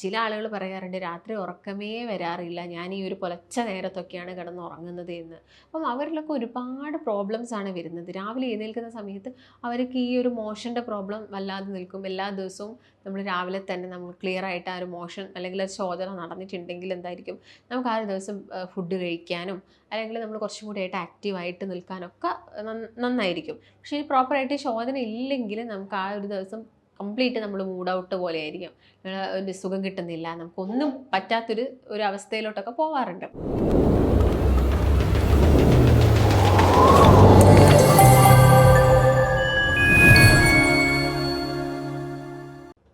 ചില ആളുകൾ പറയാറുണ്ട് രാത്രി ഉറക്കമേ വരാറില്ല, ഞാൻ ഈ ഒരു പുലർച്ച നേരത്തൊക്കെയാണ് കിടന്നുറങ്ങുന്നത് എന്ന്. അപ്പം അവരിലൊക്കെ ഒരുപാട് പ്രോബ്ലംസ് ആണ് വരുന്നത്. രാവിലെ എഴുന്നേൽക്കുന്ന സമയത്ത് അവർക്ക് ഈ ഒരു മോഷൻ്റെ പ്രോബ്ലം വല്ലാതെ നിൽക്കും. എല്ലാ ദിവസവും നമ്മൾ രാവിലെ തന്നെ നമ്മൾ ക്ലിയർ ആയിട്ട് ആ ഒരു മോഷൻ അല്ലെങ്കിൽ ഒരു ശോധന നടന്നിട്ടുണ്ടെങ്കിൽ എന്തായിരിക്കും, നമുക്ക് ആ ഒരു ദിവസം ഫുഡ് കഴിക്കാനും അല്ലെങ്കിൽ നമ്മൾ കുറച്ചും കൂടി ആയിട്ട് ആക്റ്റീവായിട്ട് നിൽക്കാനൊക്കെ നന്നായിരിക്കും. പക്ഷേ ഈ പ്രോപ്പറായിട്ട് ശോധന ഇല്ലെങ്കിൽ നമുക്ക് ആ ഒരു ദിവസം കംപ്ലീറ്റ് നമ്മൾ മൂഡ് ഔട്ട് പോലെ ആയിരിക്കും. ഒരു സുഖം കിട്ടുന്നില്ല, നമുക്കൊന്നും ഒരു അവസ്ഥയിലോട്ടൊക്കെ പോവാറുണ്ട്.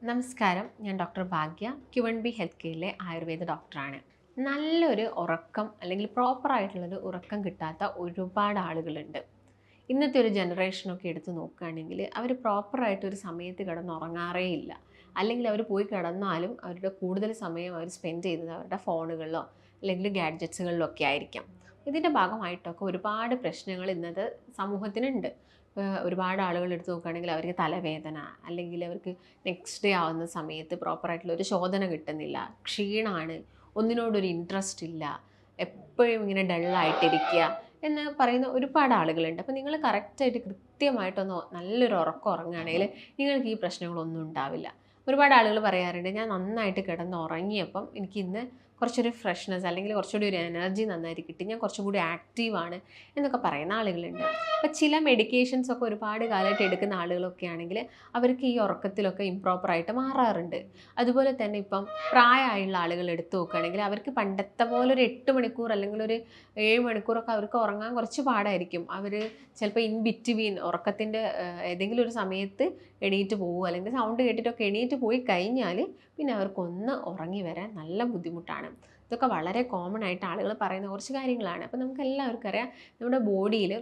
നമസ്കാരം, ഞാൻ ഡോക്ടർ ഭാഗ്യ, Q&B ഹെൽത്ത് കെയറിലെ ആയുർവേദ ഡോക്ടറാണ്. നല്ലൊരു ഉറക്കം അല്ലെങ്കിൽ പ്രോപ്പറായിട്ടുള്ളൊരു ഉറക്കം കിട്ടാത്ത ഒരുപാട് ആളുകളുണ്ട്. ഇന്നത്തെ ഒരു ജനറേഷനൊക്കെ എടുത്ത് നോക്കുകയാണെങ്കിൽ അവർ പ്രോപ്പറായിട്ടൊരു സമയത്ത് കിടന്നുറങ്ങാറേ ഇല്ല. അല്ലെങ്കിൽ അവർ പോയി കിടന്നാലും അവരുടെ കൂടുതൽ സമയം അവർ സ്പെൻഡ് ചെയ്യുന്നത് അവരുടെ ഫോണുകളിലോ അല്ലെങ്കിൽ ഗാഡ്ജറ്റ്സുകളിലോ ഒക്കെ ആയിരിക്കാം. ഇതിൻ്റെ ഭാഗമായിട്ടൊക്കെ ഒരുപാട് പ്രശ്നങ്ങൾ ഇന്നത്തെ സമൂഹത്തിനുണ്ട്. ഒരുപാട് ആളുകൾ എടുത്ത് നോക്കുകയാണെങ്കിൽ അവർക്ക് തലവേദന, അല്ലെങ്കിൽ അവർക്ക് നെക്സ്റ്റ് ഡേ ആവുന്ന സമയത്ത് പ്രോപ്പറായിട്ടുള്ള ഒരു ശോധന കിട്ടുന്നില്ല, ക്ഷീണമാണ്, ഒന്നിനോടൊരു ഇൻട്രസ്റ്റ് ഇല്ല, എപ്പോഴും ഇങ്ങനെ ഡള്ളായിട്ടിരിക്കുക എന്ന് പറയുന്ന ഒരുപാട് ആളുകളുണ്ട്. അപ്പോൾ നിങ്ങൾ കറക്റ്റായിട്ട് കൃത്യമായിട്ടൊന്ന് നല്ലൊരു ഉറക്കം ഉറങ്ങുകയാണെങ്കിൽ നിങ്ങൾക്ക് ഈ പ്രശ്നങ്ങളൊന്നും ഉണ്ടാവില്ല. ഒരുപാട് ആളുകൾ പറയാറുണ്ട്, ഞാൻ നന്നായിട്ട് കിടന്ന് ഉറങ്ങിയപ്പം എനിക്കിന്ന് കുറച്ചൊരു ഫ്രഷ്നെസ് അല്ലെങ്കിൽ കുറച്ചുകൂടി ഒരു എനർജി നന്നായിട്ട് കിട്ടി, ഞാൻ കുറച്ചും കൂടി ആക്റ്റീവാണ് എന്നൊക്കെ പറയുന്ന ആളുകളുണ്ട്. അപ്പോൾ ചില മെഡിക്കേഷൻസ് ഒക്കെ ഒരുപാട് കാലമായിട്ട് എടുക്കുന്ന ആളുകളൊക്കെ ആണെങ്കിൽ അവർക്ക് ഈ ഉറക്കത്തിലൊക്കെ ഇംപ്രോപ്പറായിട്ട് മാറാറുണ്ട്. അതുപോലെ തന്നെ ഇപ്പം പ്രായമായുള്ള ആളുകൾ എടുത്തു നോക്കുകയാണെങ്കിൽ അവർക്ക് പണ്ടത്തെ പോലെ ഒരു 8 മണിക്കൂർ അല്ലെങ്കിൽ ഒരു 7 മണിക്കൂറൊക്കെ അവർക്ക് ഉറങ്ങാൻ കുറച്ച് പാടായിരിക്കും. അവർ ചിലപ്പോൾ ഇൻ ബിറ്റ്വീൻ ഉറക്കത്തിൻ്റെ ഏതെങ്കിലും ഒരു സമയത്ത് എണീറ്റ് പോകുക, അല്ലെങ്കിൽ സൗണ്ട് കേട്ടിട്ടൊക്കെ എണീറ്റ് പോയി കഴിഞ്ഞാൽ പിന്നെ അവർക്കൊന്ന് ഉറങ്ങി വരാൻ നല്ല ബുദ്ധിമുട്ടാണ്. ഇതൊക്കെ വളരെ കോമൺ ആയിട്ട് ആളുകൾ പറയുന്ന കുറച്ച് കാര്യങ്ങളാണ്. അപ്പോൾ നമുക്ക് എല്ലാവർക്കും അറിയാം, നമ്മുടെ ബോഡിയിൽ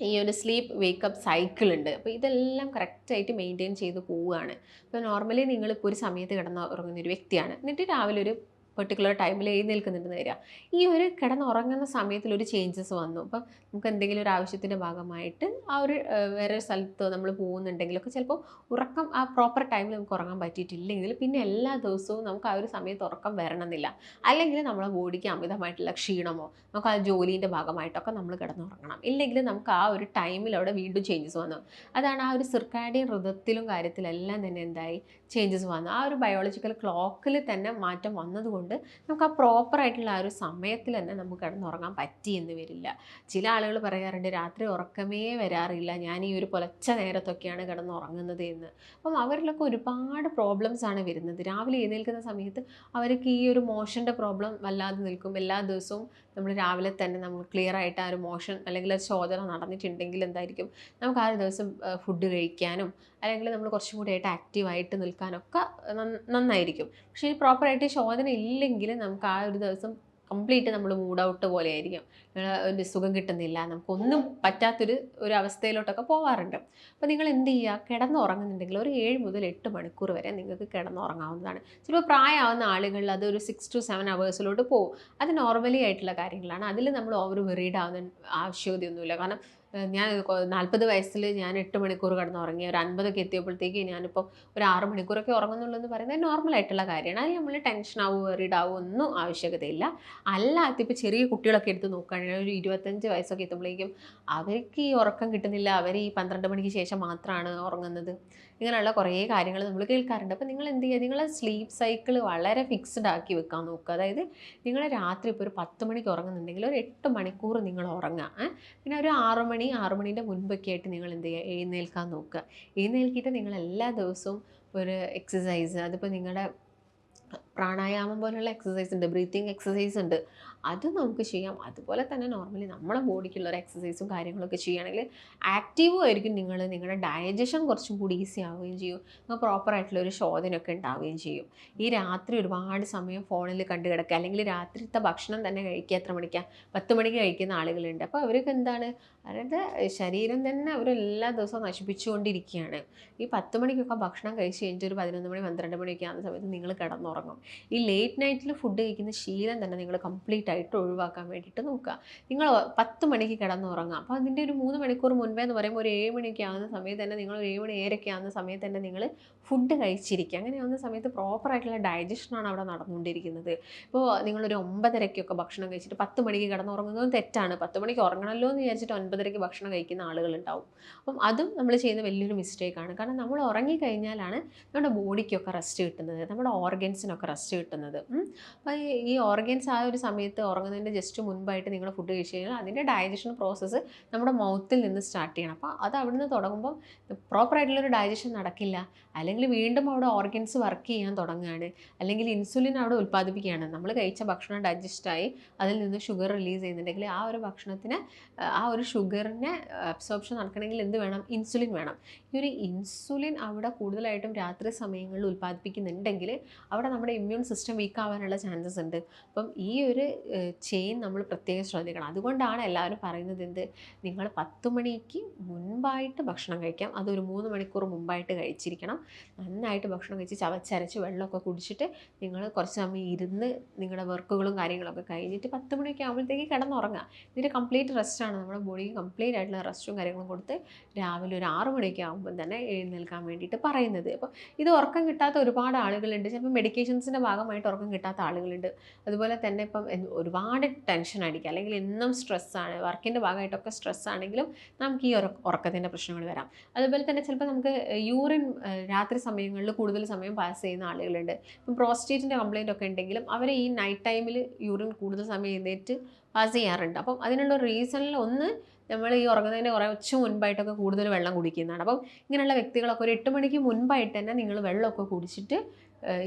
ഈ ഒരു സ്ലീപ്പ് വേക്കപ്പ് സൈക്കിൾ ഉണ്ട്. അപ്പോൾ ഇതെല്ലാം കറക്റ്റായിട്ട് മെയിൻറ്റെയിൻ ചെയ്ത് പോവുകയാണ്. ഇപ്പോൾ നോർമലി നിങ്ങളിപ്പോൾ ഒരു സമയത്ത് കിടന്ന് ഉറങ്ങുന്ന ഒരു വ്യക്തിയാണ്, എന്നിട്ട് രാവിലെ ഒരു പെർട്ടിക്കുലർ ടൈമിൽ എഴുന്നേൽക്കുന്നുണ്ടെന്ന് വരിക. ഈ ഒരു കിടന്നുറങ്ങുന്ന സമയത്തിലൊരു ചേഞ്ചസ് വന്നു. അപ്പം നമുക്ക് എന്തെങ്കിലും ഒരു ആവശ്യത്തിൻ്റെ ഭാഗമായിട്ട് ആ ഒരു വേറെ സ്ഥലത്ത് നമ്മൾ പോകുന്നുണ്ടെങ്കിലൊക്കെ ചിലപ്പോൾ ഉറക്കം ആ പ്രോപ്പർ ടൈമിൽ നമുക്ക് ഉറങ്ങാൻ പറ്റിയിട്ടില്ലെങ്കിൽ പിന്നെ എല്ലാ ദിവസവും നമുക്ക് ആ ഒരു സമയത്ത് ഉറക്കം വരണമെന്നില്ല. അല്ലെങ്കിൽ നമ്മളെ ബോഡിക്ക് അമിതമായിട്ടുള്ള ക്ഷീണമോ നമുക്ക് ആ ജോലീൻ്റെ ഭാഗമായിട്ടൊക്കെ നമ്മൾ കിടന്നുറങ്ങണം. ഇല്ലെങ്കിൽ നമുക്ക് ആ ഒരു ടൈമിൽ അവിടെ വീണ്ടും ചേഞ്ചസ് വന്നു. അതാണ് ആ ഒരു സിർക്കാഡിയൻ ഋതത്തിലും കാര്യത്തിലെല്ലാം തന്നെ എന്തായി ചേഞ്ചസ് വന്നു. ആ ഒരു ബയോളജിക്കൽ ക്ലോക്കിൽ തന്നെ മാറ്റം വന്നതുകൊണ്ട് നമുക്ക് ആ പ്രോപ്പറായിട്ടുള്ള ആ ഒരു സമയത്തിൽ തന്നെ നമുക്ക് കിടന്നുറങ്ങാൻ പറ്റി എന്ന് വരില്ല. ചില ആളുകൾ പറയാറുണ്ട് രാത്രി ഉറക്കമേ വരാറില്ല, ഞാൻ ഈ ഒരു പുലർച്ച നേരത്തൊക്കെയാണ് കിടന്നുറങ്ങുന്നത് എന്ന്. അപ്പം അവരിലൊക്കെ ഒരുപാട് പ്രോബ്ലംസ് ആണ് വരുന്നത്. രാവിലെ എഴുന്നേൽക്കുന്ന സമയത്ത് അവർക്ക് ഈ ഒരു മോഷൻ്റെ പ്രോബ്ലം വല്ലാതെ നിൽക്കും. എല്ലാ ദിവസവും നമ്മൾ രാവിലെ തന്നെ നമ്മൾ ക്ലിയർ ആയിട്ട് ആ ഒരു മോഷൻ അല്ലെങ്കിൽ ഒരു ശോധന നടന്നിട്ടുണ്ടെങ്കിൽ എന്തായിരിക്കും, നമുക്ക് ആ ഒരു ദിവസം ഫുഡ് കഴിക്കാനും അല്ലെങ്കിൽ നമ്മൾ കുറച്ചും കൂടി ആയിട്ട് ആക്റ്റീവായിട്ട് നിൽക്കാനൊക്കെ നന്നായിരിക്കും. പക്ഷേ ഈ പ്രോപ്പറായിട്ട് ശോധന ഇല്ലെങ്കിൽ നമുക്ക് ആ ഒരു ദിവസം കംപ്ലീറ്റ് നമ്മൾ മൂഡ് ഔട്ട് പോലെ ആയിരിക്കും. ഒരു സുഖം കിട്ടുന്നില്ല, നമുക്കൊന്നും ഒരു അവസ്ഥയിലോട്ടൊക്കെ പോവാറുണ്ട്. അപ്പോൾ നിങ്ങൾ എന്ത് ചെയ്യുക, കിടന്നുറങ്ങുന്നുണ്ടെങ്കിൽ ഒരു 7 മുതൽ 8 മണിക്കൂർ വരെ നിങ്ങൾക്ക് കിടന്നുറങ്ങാവുന്നതാണ്. ചിലപ്പോൾ പ്രായമാവുന്ന ആളുകളിൽ അത് ഒരു 6 to 7 അവേഴ്സിലോട്ട് പോകും. അത് നോർമലി ആയിട്ടുള്ള കാര്യങ്ങളാണ്. അതിൽ നമ്മൾ ഓവർ വെറീഡ് ആവുന്ന ആവശ്യമൊന്നുമില്ല. കാരണം ഞാൻ 40 വയസ്സിൽ ഞാൻ 8 മണിക്കൂർ കിടന്നുറങ്ങി, ഒരു 50ഒക്കെ എത്തിയപ്പോഴത്തേക്ക് ഞാനിപ്പോൾ ഒരു 6 മണിക്കൂറൊക്കെ ഉറങ്ങുന്നുള്ളൂ എന്ന് പറയുന്നത് നോർമലായിട്ടുള്ള കാര്യമാണ്. അതിൽ നമ്മൾ ടെൻഷൻ ആവുക വെറീഡ് ആവുക ഒന്നും ആവശ്യകതയില്ല. അല്ലാത്ത ഇപ്പോൾ ചെറിയ കുട്ടികളൊക്കെ എടുത്ത് നോക്കുകയാണെങ്കിൽ ഒരു 25 വയസ്സൊക്കെ എത്തുമ്പോഴേക്കും അവർക്ക് ഈ ഉറക്കം കിട്ടുന്നില്ല, അവർ ഈ 12 മണിക്ക് ശേഷം മാത്രമാണ് ഉറങ്ങുന്നത്, ഇങ്ങനെയുള്ള കുറേ കാര്യങ്ങൾ നമ്മൾ കേൾക്കാറുണ്ട്. അപ്പോൾ നിങ്ങൾ എന്ത് ചെയ്യുക, നിങ്ങളെ സ്ലീപ്പ് സൈക്കിൾ വളരെ ഫിക്സ്ഡ് ആക്കി വെക്കാൻ നോക്കുക. അതായത് നിങ്ങൾ രാത്രി ഇപ്പോൾ ഒരു 10 മണിക്ക് ഉറങ്ങുന്നുണ്ടെങ്കിൽ ഒരു 8 മണിക്കൂർ നിങ്ങൾ ഉറങ്ങുക. പിന്നെ ഒരു 6 മണീൻ്റെ മുൻപൊക്കെ ആയിട്ട് നിങ്ങൾ എന്ത് ചെയ്യുക, എഴുന്നേൽക്കാൻ നോക്കുക. എഴുന്നേൽക്കിയിട്ട് നിങ്ങൾ എല്ലാ ദിവസവും ഒരു എക്സസൈസ്, അതിപ്പോൾ നിങ്ങളുടെ പ്രാണായാമം പോലുള്ള എക്സസൈസ് ഉണ്ട്, ബ്രീത്തിങ് എക്സസൈസ് ഉണ്ട്, അത് നമുക്ക് ചെയ്യാം. അതുപോലെ തന്നെ നോർമലി നമ്മളെ ബോഡിക്കുള്ള ഒരു എക്സസൈസും കാര്യങ്ങളൊക്കെ ചെയ്യുകയാണെങ്കിൽ ആക്റ്റീവും ആയിരിക്കും. നിങ്ങളുടെ ഡൈജഷൻ കുറച്ചും കൂടി ഈസി ആവുകയും ചെയ്യും. പ്രോപ്പറായിട്ടുള്ള ഒരു ശോധനയൊക്കെ ഉണ്ടാവുകയും ചെയ്യും. ഈ രാത്രി ഒരുപാട് സമയം ഫോണിൽ കണ്ടു കിടക്കുക, അല്ലെങ്കിൽ രാത്രിത്തെ ഭക്ഷണം തന്നെ കഴിക്കുക എത്ര മണിക്കാണ്, 10 മണിക്ക് കഴിക്കുന്ന ആളുകളുണ്ട്. അപ്പോൾ അവർക്ക് എന്താണ്, അതായത് ശരീരം തന്നെ അവരെല്ലാ ദിവസവും നശിപ്പിച്ചുകൊണ്ടിരിക്കുകയാണ്. ഈ 10 മണിക്കൊക്കെ ഭക്ഷണം കഴിച്ച് കഴിഞ്ഞിട്ട് ഒരു 11 മണി 12 മണിയൊക്കെ ആകുന്ന സമയത്ത് നിങ്ങൾ കിടന്നുറങ്ങുക, കിടന്നുറങ്ങും. ഈ ലേറ്റ് നൈറ്റിൽ ഫുഡ് കഴിക്കുന്ന ശീലം തന്നെ നിങ്ങൾ കംപ്ലീറ്റ് ആയിട്ട് ഒഴിവാക്കാൻ വേണ്ടിയിട്ട് നോക്കുക. നിങ്ങൾ 10 മണിക്ക് കിടന്നുറങ്ങുക. അപ്പോൾ അതിൻ്റെ ഒരു 3 മണിക്കൂർ മുൻപേ എന്ന് പറയുമ്പോൾ ഒരു 7 മണിയൊക്കെ ആകുന്ന സമയത്ത് തന്നെ നിങ്ങൾ 7 മണി 7:30 ആകുന്ന സമയത്ത് തന്നെ നിങ്ങൾ ഫുഡ് കഴിച്ചിരിക്കുക. അങ്ങനെയാവുന്ന സമയത്ത് പ്രോപ്പറായിട്ടുള്ള ഡൈജഷനാണ് അവിടെ നടന്നുകൊണ്ടിരിക്കുന്നത്. ഇപ്പോൾ നിങ്ങളൊരു 9:30ക്കൊക്കെ ഭക്ഷണം കഴിച്ചിട്ട് 10 മണിക്ക് കിടന്നുറങ്ങുന്നതും തെറ്റാണ്. 10 മണിക്ക് ഉറങ്ങണമല്ലോ എന്ന് വിചാരിച്ചിട്ട് 9:30ക്ക് ഭക്ഷണം കഴിക്കുന്ന ആളുകളുണ്ടാവും. അപ്പം അതും നമ്മൾ ചെയ്യുന്ന വലിയൊരു മിസ്റ്റേക്കാണ്. കാരണം നമ്മൾ ഉറങ്ങിക്കഴിഞ്ഞാലാണ് നമ്മുടെ ബോഡിക്കൊക്കെ റെസ്റ്റ് കിട്ടുന്നത്, നമ്മുടെ ഓർഗൻസിനൊക്കെ റെസ്റ്റ് കിട്ടുന്നത്. അപ്പോൾ ഈ ഓർഗൻസ് ആ ഒരു സമയത്ത് ഉറങ്ങുന്നതിൻ്റെ ജസ്റ്റ് മുൻപായിട്ട് നിങ്ങൾ ഫുഡ് കഴിച്ച് കഴിഞ്ഞാൽ അതിൻ്റെ ഡൈജഷൻ പ്രോസസ്സ് നമ്മുടെ മൗത്തിൽ നിന്ന് സ്റ്റാർട്ട് ചെയ്യണം. അപ്പോൾ അത് അവിടുന്ന് തുടങ്ങുമ്പോൾ പ്രോപ്പറായിട്ടുള്ളൊരു ഡൈജഷൻ നടക്കില്ല. അല്ലെങ്കിൽ വീണ്ടും അവിടെ ഓർഗൻസ് വർക്ക് ചെയ്യാൻ തുടങ്ങുകയാണ്, അല്ലെങ്കിൽ ഇൻസുലിൻ അവിടെ ഉൽപ്പാദിപ്പിക്കുകയാണ്. നമ്മൾ കഴിച്ച ഭക്ഷണം ഡൈജസ്റ്റായി അതിൽ നിന്ന് ഷുഗർ റിലീസ് ചെയ്യുന്നുണ്ടെങ്കിൽ ആ ഒരു ഭക്ഷണത്തിന് ആ ഒരു ഷുഗറിനെ അബ്സോർപ്ഷൻ നടക്കണമെങ്കിൽ എന്ത് വേണം? ഇൻസുലിൻ വേണം. ഈ ഒരു ഇൻസുലിൻ അവിടെ കൂടുതലായിട്ടും രാത്രി സമയങ്ങളിൽ ഉൽപ്പാദിപ്പിക്കുന്നുണ്ടെങ്കിൽ അവിടെ നമ്മുടെ ഇമ്മ്യൂൺ സിസ്റ്റം വീക്ക് ആവാനുള്ള ചാൻസസ് ഉണ്ട്. അപ്പം ഈ ഒരു ചെയിൻ നമ്മൾ പ്രത്യേകം ശ്രദ്ധിക്കണം. അതുകൊണ്ടാണ് എല്ലാവരും പറയുന്നത് എന്ത്, നിങ്ങൾ 10 മണിക്ക് മുൻപായിട്ട് ഭക്ഷണം കഴിക്കാം, അതൊരു 3 മണിക്കൂർ മുമ്പായിട്ട് കഴിച്ചിരിക്കണം. നന്നായിട്ട് ഭക്ഷണം കഴിച്ച് ചവച്ചരച്ച് വെള്ളമൊക്കെ കുടിച്ചിട്ട് നിങ്ങൾ കുറച്ച് സമയം ഇരുന്ന് നിങ്ങളുടെ വർക്കുകളും കാര്യങ്ങളൊക്കെ കഴിഞ്ഞിട്ട് 10 മണിയൊക്കെ ആകുമ്പോഴത്തേക്ക് കിടന്നുറങ്ങുക. ഇതിൻ്റെ കംപ്ലീറ്റ് റെസ്റ്റാണ്. നമ്മുടെ ബോഡിക്ക് കംപ്ലീറ്റ് ആയിട്ടുള്ള റെസ്റ്റും കാര്യങ്ങളും കൊടുത്ത് രാവിലെ ഒരു 6 മണിയൊക്കെ ആകുമ്പോൾ തന്നെ എഴുന്നേൽക്കാൻ വേണ്ടിയിട്ട് പറയുന്നത്. അപ്പോൾ ഇത് ഉറക്കം കിട്ടാത്ത ഒരുപാട് ആളുകളുണ്ട്. ചിലപ്പോൾ മെഡിക്കേഷൻസിൻ്റെ ഭാഗമായിട്ട് ഉറക്കം കിട്ടാത്ത ആളുകളുണ്ട്. അതുപോലെ തന്നെ ഇപ്പം ഒരുപാട് ടെൻഷൻ അടിക്കുക, അല്ലെങ്കിൽ എന്നും സ്ട്രെസ്സാണ്, വർക്കിൻ്റെ ഭാഗമായിട്ടൊക്കെ സ്ട്രെസ് ആണെങ്കിലും നമുക്ക് ഈ ഉറക്കത്തിൻ്റെ പ്രശ്നങ്ങൾ വരാം. അതുപോലെ തന്നെ ചിലപ്പോൾ നമുക്ക് യൂറിൻ രാത്രി സമയങ്ങളിൽ കൂടുതൽ സമയം പാസ് ചെയ്യുന്ന ആളുകളുണ്ട്. ഇപ്പം പ്രോസ്റ്റേറ്റിൻ്റെ കംപ്ലയിൻ്റ് ഒക്കെ ഉണ്ടെങ്കിലും അവർ ഈ നൈറ്റ് ടൈമിൽ യൂറിൻ കൂടുതൽ സമയം എഴുന്നേറ്റ് പാസ് ചെയ്യാറുണ്ട്. അപ്പം അതിനുള്ള റീസണിൽ ഒന്ന് നമ്മൾ ഈ ഉറങ്ങുന്നതിൻ്റെ കുറച്ച് മുൻപായിട്ടൊക്കെ കൂടുതൽ വെള്ളം കുടിക്കുന്നതാണ്. അപ്പം ഇങ്ങനെയുള്ള വ്യക്തികളൊക്കെ ഒരു 8 മണിക്ക് മുൻപായിട്ട് തന്നെ നിങ്ങൾ വെള്ളമൊക്കെ കുടിച്ചിട്ട്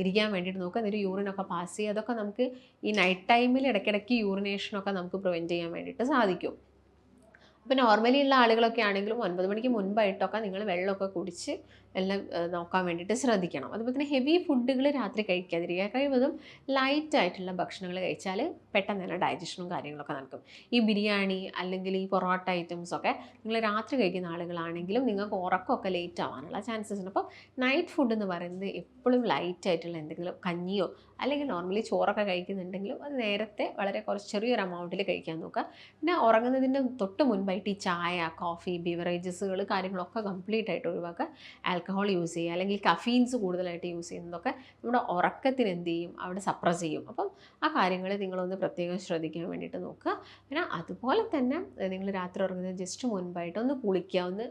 ഇരിക്കാൻ വേണ്ടിയിട്ട് നോക്കുക. എന്നിട്ട് യൂറിനൊക്കെ പാസ് ചെയ്യുക. അതൊക്കെ നമുക്ക് ഈ നൈറ്റ് ടൈമിൽ ഇടയ്ക്കിടയ്ക്ക് യൂറിനേഷനൊക്കെ നമുക്ക് പ്രിവെൻറ്റ് ചെയ്യാൻ വേണ്ടിയിട്ട് സാധിക്കും. അപ്പോൾ നോർമലി ഉള്ള ആളുകളൊക്കെ ആണെങ്കിലും 9 മണിക്ക് മുൻപായിട്ടൊക്കെ നിങ്ങൾ വെള്ളമൊക്കെ കുടിച്ച് എല്ലാം നോക്കാൻ വേണ്ടിയിട്ട് ശ്രദ്ധിക്കണം. അതുപോലെ തന്നെ ഹെവി ഫുഡുകൾ രാത്രി കഴിക്കാതിരിക്കുക. കഴിവതും ലൈറ്റ് ആയിട്ടുള്ള ഭക്ഷണങ്ങൾ കഴിച്ചാൽ പെട്ടെന്ന് തന്നെ ഡൈജഷനും കാര്യങ്ങളൊക്കെ നടക്കും. ഈ ബിരിയാണി അല്ലെങ്കിൽ ഈ പൊറോട്ട ഐറ്റംസൊക്കെ നിങ്ങൾ രാത്രി കഴിക്കുന്ന ആളുകളാണെങ്കിലും നിങ്ങൾക്ക് ഉറക്കമൊക്കെ ലേറ്റ് ആവാനുള്ള ചാൻസസ് ഉണ്ട്. അപ്പോൾ നൈറ്റ് ഫുഡ് എന്ന് പറയുന്നത് എപ്പോഴും ലൈറ്റ് ആയിട്ടുള്ള എന്തെങ്കിലും കഞ്ഞിയോ അല്ലെങ്കിൽ നോർമലി ചോറൊക്കെ കഴിക്കുന്നുണ്ടെങ്കിലും അത് നേരത്തെ വളരെ കുറച്ച് ചെറിയൊരു എമൗണ്ടിൽ കഴിക്കാൻ നോക്കുക. പിന്നെ ഉറങ്ങുന്നതിൻ്റെ തൊട്ട് മുൻപായിട്ട് ഈ ചായ, കോഫി, ബിവറേജസുകൾ കാര്യങ്ങളൊക്കെ കംപ്ലീറ്റ് ആയിട്ട് ഒഴിവാക്കുക. ആൽക്കഹോൾ യൂസ് ചെയ്യുക അല്ലെങ്കിൽ കഫീൻസ് കൂടുതലായിട്ട് യൂസ് ചെയ്യുന്നതൊക്കെ നമ്മുടെ ഉറക്കത്തിന് എന്ത് ചെയ്യും? അവിടെ സപ്രസ് ചെയ്യും. അപ്പം ആ കാര്യങ്ങൾ നിങ്ങളൊന്ന് പ്രത്യേകം ശ്രദ്ധിക്കാൻ വേണ്ടിയിട്ട് നോക്കുക. പിന്നെ അതുപോലെ തന്നെ നിങ്ങൾ രാത്രി ഉറങ്ങുന്നത് ജസ്റ്റ് മുൻപായിട്ട് ഒന്ന് കുളിക്കുക, ഒന്ന്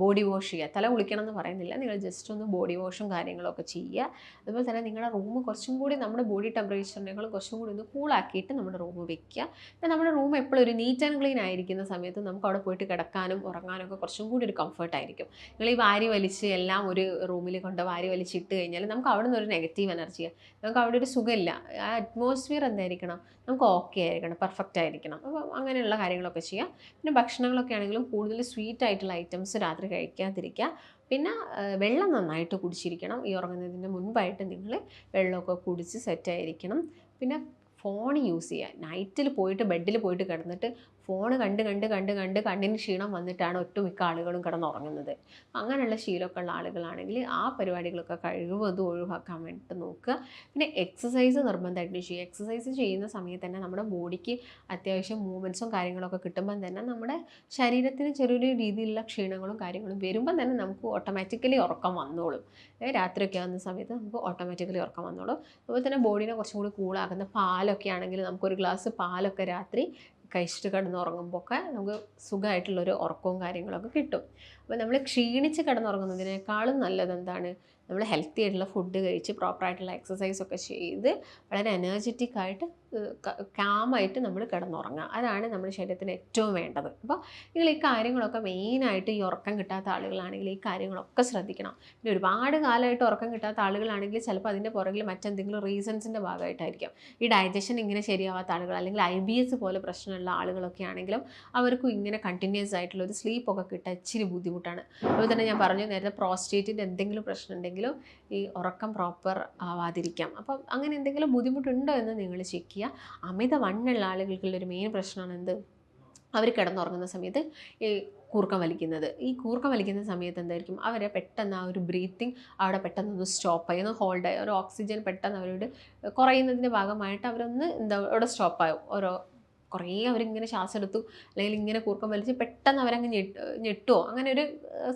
ബോഡി വാഷ് ചെയ്യുക. തല കുളിക്കണം എന്ന് പറയുന്നില്ല, നിങ്ങൾ ജസ്റ്റ് ഒന്ന് ബോഡി വാഷും കാര്യങ്ങളൊക്കെ ചെയ്യുക. അതുപോലെ തന്നെ നിങ്ങളുടെ റൂം കുറച്ചും കൂടി നമ്മുടെ ബോഡി ടെമ്പറേച്ചറിനേക്കാളും കുറച്ചും കൂടി ഒന്ന് കൂളാക്കിയിട്ട് നമ്മുടെ റൂം വെക്കുക. പിന്നെ നമ്മുടെ റൂം എപ്പോഴും ഒരു നീറ്റ് ആൻഡ് ക്ലീൻ ആയിരിക്കുന്ന സമയത്ത് നമുക്ക് അവിടെ പോയിട്ട് കിടക്കാനും ഉറങ്ങാനും ഒക്കെ കുറച്ചും കൂടി ഒരു കംഫർട്ടായിരിക്കും. നിങ്ങൾ ഈ വാരി വലിച്ച് എല്ലാം ഒരു റൂമിൽ കൊണ്ട് വാരി വലിച്ചിട്ട് കഴിഞ്ഞാൽ നമുക്ക് അവിടെ നിന്ന് ഒരു നെഗറ്റീവ് എനർജിയാണ്, നമുക്ക് അവിടെ ഒരു സുഖമില്ല. ആ അറ്റ്മോസ്ഫിയർ എന്തായിരിക്കണം? നമുക്ക് ഓക്കെ ആയിരിക്കണം, പെർഫെക്റ്റ് ആയിരിക്കണം. അപ്പോൾ അങ്ങനെയുള്ള കാര്യങ്ങളൊക്കെ ചെയ്യുക. പിന്നെ ഭക്ഷണങ്ങളൊക്കെ ആണെങ്കിലും കൂടുതൽ സ്വീറ്റ് ആയിട്ടുള്ള ഐറ്റംസ് രാത്രി കഴിക്കാതിരിക്കുക. പിന്നെ വെള്ളം നന്നായിട്ട് കുടിച്ചിരിക്കണം. ഈ ഉറങ്ങുന്നതിന് മുൻപായിട്ട് നിങ്ങൾ വെള്ളമൊക്കെ കുടിച്ച് സെറ്റായിരിക്കണം. പിന്നെ ഫോൺ യൂസ് ചെയ്യുക. നൈറ്റിൽ പോയിട്ട് ബെഡിൽ പോയിട്ട് കിടന്നിട്ട് ഫോൺ കണ്ട് കണ്ട് കണ്ട് കണ്ട് കണ്ണിന് ക്ഷീണം വന്നിട്ടാണ് ഒട്ടുമിക്ക ആളുകളും കിടന്നുറങ്ങുന്നത്. അങ്ങനെയുള്ള ശീലമൊക്കെ ഉള്ള ആളുകളാണെങ്കിൽ ആ പരിപാടികളൊക്കെ കഴിവതും ഒഴിവാക്കാൻ വേണ്ടിയിട്ട് നോക്കുക. പിന്നെ എക്സസൈസ് നിർബന്ധമായിട്ട് ചെയ്യുക. എക്സസൈസ് ചെയ്യുന്ന സമയത്ത് തന്നെ നമ്മുടെ ബോഡിക്ക് അത്യാവശ്യം മൂവ്മെൻറ്റ്സും കാര്യങ്ങളൊക്കെ കിട്ടുമ്പം തന്നെ നമ്മുടെ ശരീരത്തിന് ചെറിയൊരു രീതിയിലുള്ള ക്ഷീണങ്ങളും കാര്യങ്ങളും വരുമ്പം തന്നെ നമുക്ക് ഓട്ടോമാറ്റിക്കലി ഉറക്കം വന്നോളും. രാത്രിയൊക്കെ ആകുന്ന സമയത്ത് നമുക്ക് ഓട്ടോമാറ്റിക്കലി ഉറക്കം വന്നോളും. അതുപോലെ തന്നെ ബോഡീനെ കുറച്ചും കൂടി കൂളാക്കുന്ന പാലൊക്കെ ആണെങ്കിൽ നമുക്കൊരു ഗ്ലാസ് പാലൊക്കെ രാത്രി കഴിച്ചിട്ട് കിടന്നുറങ്ങുമ്പോൾ ഒക്കെ നമുക്ക് സുഖമായിട്ടുള്ളൊരു ഉറക്കവും കാര്യങ്ങളൊക്കെ കിട്ടും. അപ്പോൾ നമ്മൾ ക്ഷീണിച്ച് കിടന്നുറങ്ങുന്നതിനേക്കാളും നല്ലത് എന്താണ്? നമ്മൾ ഹെൽത്തി ആയിട്ടുള്ള ഫുഡ് കഴിച്ച് പ്രോപ്പറായിട്ടുള്ള എക്സസൈസൊക്കെ ചെയ്ത് വളരെ എനർജറ്റിക് ആയിട്ട് കാമായിട്ട് നമ്മൾ കിടന്നുറങ്ങുക. അതാണ് നമ്മുടെ ശരീരത്തിന് ഏറ്റവും വേണ്ടത്. അപ്പോൾ നിങ്ങൾ ഈ കാര്യങ്ങളൊക്കെ മെയിനായിട്ട് ഈ ഉറക്കം കിട്ടാത്ത ആളുകളാണെങ്കിൽ ഈ കാര്യങ്ങളൊക്കെ ശ്രദ്ധിക്കണം. പിന്നെ ഒരുപാട് കാലമായിട്ട് ഉറക്കം കിട്ടാത്ത ആളുകളാണെങ്കിൽ ചിലപ്പോൾ അതിൻ്റെ പുറകിൽ മറ്റെന്തെങ്കിലും റീസൺസിൻ്റെ ഭാഗമായിട്ടായിരിക്കും. ഈ ഡൈജഷൻ ഇങ്ങനെ ശരിയാവാത്ത ആളുകൾ അല്ലെങ്കിൽ IBS പോലെ പ്രശ്നമുള്ള ആളുകളൊക്കെ ആണെങ്കിലും അവർക്കും ഇങ്ങനെ കണ്ടിന്യൂസ് ആയിട്ടുള്ള ഒരു സ്ലീപ്പൊക്കെ കിട്ടാൻ ഇച്ചിരി ബുദ്ധിമുട്ടാണ്. അതുപോലെ തന്നെ ഞാൻ പറഞ്ഞു നേരത്തെ പ്രോസ്റ്റേറ്റിൻ്റെ എന്തെങ്കിലും പ്രശ്നം ഉണ്ടെങ്കിലും ഈ ഉറക്കം പ്രോപ്പർ ആവാതിരിക്കാം. അപ്പം അങ്ങനെ എന്തെങ്കിലും ബുദ്ധിമുട്ടുണ്ടോ എന്ന് നിങ്ങൾ ചെക്ക് ചെയ്യുക. അമിത വണ്ണുള്ള ആളുകൾക്കുള്ളൊരു മെയിൻ പ്രശ്നമാണ് എന്ത്? അവർ കിടന്നുറങ്ങുന്ന സമയത്ത് ഈ കൂർക്കം വലിക്കുന്നത്. ഈ കൂർക്കം വലിക്കുന്ന സമയത്ത് എന്തായിരിക്കും, അവരെ പെട്ടെന്ന് ആ ഒരു ബ്രീത്തിങ് അവിടെ പെട്ടെന്നൊന്ന് സ്റ്റോപ്പായി, ഒന്ന് ഹോൾഡായി, ഒരു ഓക്സിജൻ പെട്ടെന്ന് അവരോട് കുറയുന്നതിൻ്റെ ഭാഗമായിട്ട് അവരൊന്ന് അവിടെ സ്റ്റോപ്പാവും. കുറേ അവരിങ്ങനെ ശ്വാസം എടുത്തു അല്ലെങ്കിൽ ഇങ്ങനെ കൂർക്കം വലിച്ച് പെട്ടെന്ന് അവരങ്ങ് ഞെട്ടുമോ, അങ്ങനെ ഒരു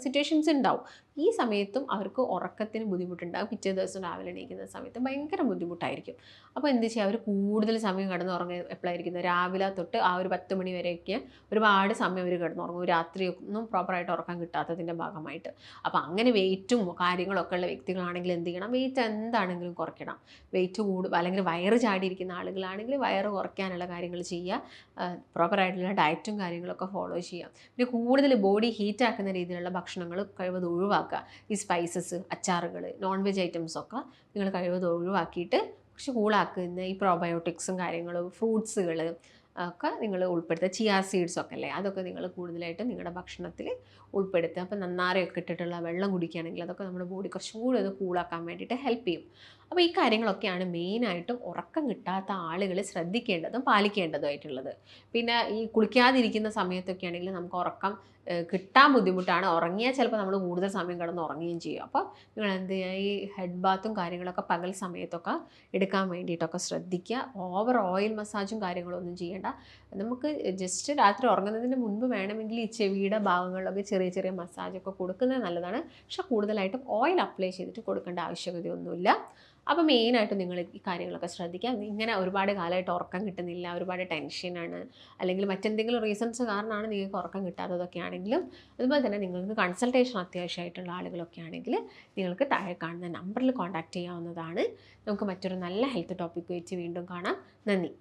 സിറ്റുവേഷൻസ് ഉണ്ടാവും. ഈ സമയത്തും അവർക്ക് ഉറക്കത്തിന് ബുദ്ധിമുട്ടുണ്ടാകും. പിറ്റേ ദിവസം രാവിലെ എണീക്കുന്ന സമയത്ത് ഭയങ്കര ബുദ്ധിമുട്ടായിരിക്കും. അപ്പോൾ എന്ത് ചെയ്യുക, അവർ കൂടുതൽ സമയം കിടന്നുറങ്ങുക എപ്പോഴായിരിക്കുന്നത്, രാവിലെ തൊട്ട് ആ ഒരു 10 മണി വരെയൊക്കെ ഒരുപാട് സമയം അവർ കിടന്നുറങ്ങും, രാത്രിയൊന്നും പ്രോപ്പറായിട്ട് ഉറക്കം കിട്ടാത്തതിൻ്റെ ഭാഗമായിട്ട്. അപ്പോൾ അങ്ങനെ വെയിറ്റും കാര്യങ്ങളൊക്കെ ഉള്ള വ്യക്തികളാണെങ്കിൽ എന്ത് ചെയ്യണം, വെയിറ്റ് എന്താണെങ്കിലും കുറയ്ക്കണം. വെയിറ്റ് അല്ലെങ്കിൽ വയറ് ചാടിയിരിക്കുന്ന ആളുകളാണെങ്കിൽ വയറ് കുറയ്ക്കാനുള്ള കാര്യങ്ങൾ ചെയ്യുക. പ്രോപ്പറായിട്ടുള്ള ഡയറ്റും കാര്യങ്ങളൊക്കെ ഫോളോ ചെയ്യാം. പിന്നെ കൂടുതൽ ബോഡി ഹീറ്റാക്കുന്ന രീതിയിലുള്ള ഭക്ഷണങ്ങൾ കഴിവതും ഒഴിവാക്കുക. ഈ സ്പൈസസ്, അച്ചാറുകൾ, നോൺ വെജ് ഐറ്റംസൊക്കെ നിങ്ങൾ കഴിവതും ഒഴിവാക്കിയിട്ട് കുറച്ച് കൂളാക്കുന്ന ഈ പ്രോബയോട്ടിക്സും കാര്യങ്ങളും ഫ്രൂട്ട്സുകൾ ഒക്കെ നിങ്ങൾ ഉൾപ്പെടുത്തുക. ചിയാ സീഡ്സൊക്കെ അല്ലേ, അതൊക്കെ നിങ്ങൾ കൂടുതലായിട്ട് നിങ്ങളുടെ ഭക്ഷണത്തിൽ ഉൾപ്പെടുത്തുക. അപ്പോൾ നന്നാരയൊക്കെ ഇട്ടിട്ടുള്ള വെള്ളം കുടിക്കുകയാണെങ്കിൽ അതൊക്കെ നമ്മുടെ ബോഡി കുറച്ചും കൂടി ഒന്ന് കൂളാക്കാൻ വേണ്ടിയിട്ട് ഹെൽപ്പ് ചെയ്യും. അപ്പോൾ ഈ കാര്യങ്ങളൊക്കെയാണ് മെയിനായിട്ടും ഉറക്കം കിട്ടാത്ത ആളുകൾ ശ്രദ്ധിക്കേണ്ടതും പാലിക്കേണ്ടതുമായിട്ടുള്ളത്. പിന്നെ ഈ കുളിക്കാതിരിക്കുന്ന സമയത്തൊക്കെ ആണെങ്കിൽ നമുക്ക് ഉറക്കം കിട്ടാൻ ബുദ്ധിമുട്ടാണ്. ഉറങ്ങിയാൽ ചിലപ്പോൾ നമ്മൾ കൂടുതൽ സമയം കിടന്ന് ഉറങ്ങുകയും ചെയ്യും. അപ്പോൾ നിങ്ങൾ എന്ത് ചെയ്യുക, ഈ ഹെഡ് ബാത്തും കാര്യങ്ങളൊക്കെ പകൽ സമയത്തൊക്കെ എടുക്കാൻ വേണ്ടിയിട്ടൊക്കെ ശ്രദ്ധിക്കുക. ഓവർ ഓയിൽ മസാജും കാര്യങ്ങളൊന്നും ചെയ്യേണ്ട. നമുക്ക് ജസ്റ്റ് രാത്രി ഉറങ്ങുന്നതിന് മുൻപ് വേണമെങ്കിൽ ഈ ചെവിയുടെ ഭാഗങ്ങളിലൊക്കെ ചെറിയ ചെറിയ മസാജൊക്കെ കൊടുക്കുന്നത് നല്ലതാണ്. പക്ഷേ കൂടുതലായിട്ടും ഓയിൽ അപ്ലൈ ചെയ്തിട്ട് കൊടുക്കേണ്ട ആവശ്യകതയൊന്നുമില്ല. അപ്പോൾ മെയിനായിട്ട് നിങ്ങൾ ഈ കാര്യങ്ങളൊക്കെ ശ്രദ്ധിക്കുക. ഇങ്ങനെ ഒരുപാട് കാലമായിട്ട് ഉറക്കം കിട്ടുന്നില്ല, ഒരുപാട് ടെൻഷനാണ്, അല്ലെങ്കിൽ മറ്റെന്തെങ്കിലും റീസൺസ് കാരണമാണ് നിങ്ങൾക്ക് ഉറക്കം കിട്ടാത്തതൊക്കെ ആണെങ്കിലും, അതുപോലെ തന്നെ നിങ്ങൾക്ക് കൺസൾട്ടേഷൻ അത്യാവശ്യമായിട്ടുള്ള ആളുകളൊക്കെ ആണെങ്കിൽ നിങ്ങൾക്ക് താഴെ കാണുന്ന നമ്പറിൽ കോൺടാക്റ്റ് ചെയ്യാവുന്നതാണ്. നമുക്ക് മറ്റൊരു നല്ല ഹെൽത്ത് ടോപ്പിക്ക് വെച്ച് വീണ്ടും കാണാം. നന്ദി.